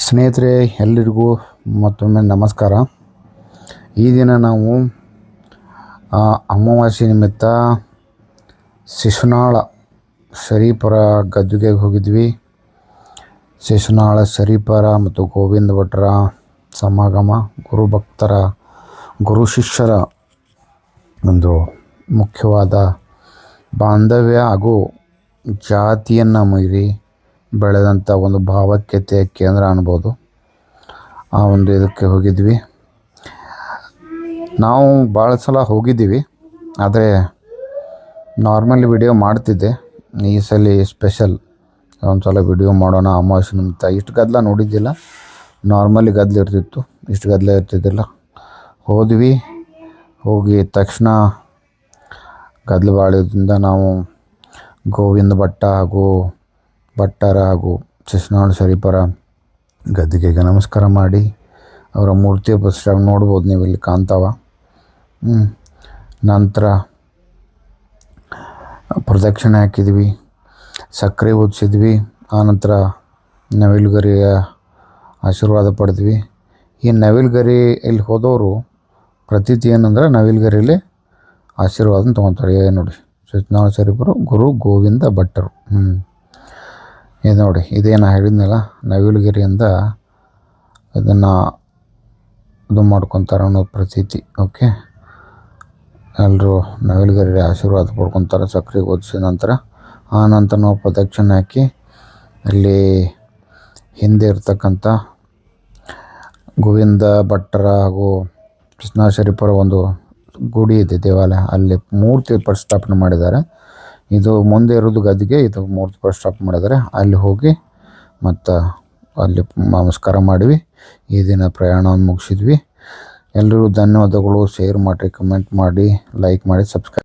ಸ್ನೇಹಿತರೆ, ಎಲ್ಲರಿಗೂ ಮತ್ತೊಮ್ಮೆ ನಮಸ್ಕಾರ. ಈ ದಿನ ನಾವು ಅಮಾವಾಸ್ಯೆ ನಿಮಿತ್ತ ಶಿಶುನಾಳ ಶರೀಫರ ಗದ್ದುಗೆ ಹೋಗಿದ್ವಿ. ಶಿಶುನಾಳ ಶರೀಫರ ಮತ್ತು ಗೋವಿಂದ ಭಟ್ರ ಸಮಾಗಮ, ಗುರುಭಕ್ತರ ಗುರು ಶಿಷ್ಯರ ಒಂದು ಮುಖ್ಯವಾದ ಬಾಂಧವ್ಯ ಹಾಗೂ ಜಾತಿಯನ್ನು ಮೀರಿ ಬೆಳೆದಂಥ ಒಂದು ಭಾವೈಕ್ಯತೆಯ ಕೇಂದ್ರ ಅನ್ಬೋದು. ಆ ಒಂದು ಇದಕ್ಕೆ ಹೋಗಿದ್ವಿ. ನಾವು ಭಾಳ ಸಲ ಹೋಗಿದ್ದೀವಿ, ಆದರೆ ನಾರ್ಮಲಿ ವಿಡಿಯೋ ಮಾಡ್ತಿದ್ದೆ. ಈ ಸಲ ಸ್ಪೆಷಲ್ ಒಂದು ಸಲ ವಿಡಿಯೋ ಮಾಡೋಣ ಅಮಾವಾಸ್ಯೆ ನಿಮಿತ್ತ. ಇಷ್ಟು ಗದ್ದಲ ನೋಡಿದ್ದಿಲ್ಲ, ನಾರ್ಮಲಿ ಗದ್ದಲ ಇರ್ತಿತ್ತು, ಇಷ್ಟು ಗದ್ದಲ ಇರ್ತಿದ್ದಿಲ್ಲ. ಹೋದ್ವಿ, ಹೋಗಿ ತಕ್ಷಣ ಗದ್ದಲ ಬಾಳಿದ್ರಿಂದ ನಾವು ಗೋವಿಂದ ಭಟ್ಟ ಹಾಗೂ ಭಟ್ಟರ ಹಾಗೂ ಶಿಶುನಾಳ ಶರೀಫರ ಗದ್ದುಗೆಗೆ ನಮಸ್ಕಾರ ಮಾಡಿ ಅವರ ಮೂರ್ತಿಯ ಪ್ರತಿಷ್ಠಾಪನೆ ನೋಡ್ಬೋದು, ನೀವು ಇಲ್ಲಿ ಕಾಣ್ತಾವ. ನಂತರ ಪ್ರದಕ್ಷಿಣೆ ಹಾಕಿದ್ವಿ, ಸಕ್ಕರೆ ಓದಿಸಿದ್ವಿ. ಆನಂತರ ನವಿಲುಗರಿಯ ಆಶೀರ್ವಾದ ಪಡೆದ್ವಿ. ಈ ನವಿಲುಗರಿ ಇಲ್ಲಿ ಹೋದವರು ಪ್ರತೀತಿ ಏನಂದ್ರೆ ನವಿಲುಗರಿಯಲ್ಲಿ ಆಶೀರ್ವಾದ ತೊಗೊತಾರೆ. ನೋಡಿ, ಶಿಶುನಾಳ ಶರೀಫರು ಗುರು ಗೋವಿಂದ ಭಟ್ಟರು. ಇದು ನೋಡಿ, ಇದೇನು ಹೇಳಿದ್ನಲ್ಲ, ನವಿಲುಗಿರಿಯಿಂದ ಇದನ್ನು ಇದು ಮಾಡ್ಕೊತಾರೆ ಅನ್ನೋ ಪ್ರತೀತಿ. ಓಕೆ, ಎಲ್ಲರೂ ನವಿಲುಗಿರಿ ಆಶೀರ್ವಾದ ಪಡ್ಕೊತಾರೆ ಸಕ್ಕರೆ ಓದಿಸಿದ ನಂತರ. ಆ ನಂತರ ನಾವು ಪ್ರದಕ್ಷಿಣೆ ಹಾಕಿ ಅಲ್ಲಿ ಹಿಂದೆ ಇರ್ತಕ್ಕಂಥ ಗೋವಿಂದ ಭಟ್ಟರ ಹಾಗೂ ಶಿಶುನಾಳ ಶರೀಫರ ಒಂದು ಗುಡಿ ಇದೆ, ದೇವಾಲಯ. ಅಲ್ಲಿ ಮೂರ್ತಿ ಪ್ರತಿಷ್ಠಾಪನೆ ಮಾಡಿದ್ದಾರೆ. ಇದು ಮುಂದೆ ಇರೋದು ಗದ್ದಿಗೆ, ಇದು ಮೂರ್ತಿ ಪ್ರತಿಷ್ಠಾಪನೆ ಮಾಡಿದ್ದಾರೆ. ಅಲ್ಲಿ ಹೋಗಿ ಮತ್ತು ಅಲ್ಲಿ ನಮಸ್ಕಾರ ಮಾಡಿವಿ. ಈ ದಿನ ಪ್ರಯಾಣವನ್ನು ಮುಗಿಸಿದ್ವಿ. ಎಲ್ಲರಿಗೂ ಧನ್ಯವಾದಗಳು. ಶೇರ್ ಮಾಡಿರಿ, ಕಮೆಂಟ್ ಮಾಡಿ, ಲೈಕ್ ಮಾಡಿ, ಸಬ್ಸ್ಕ್ರೈಬ್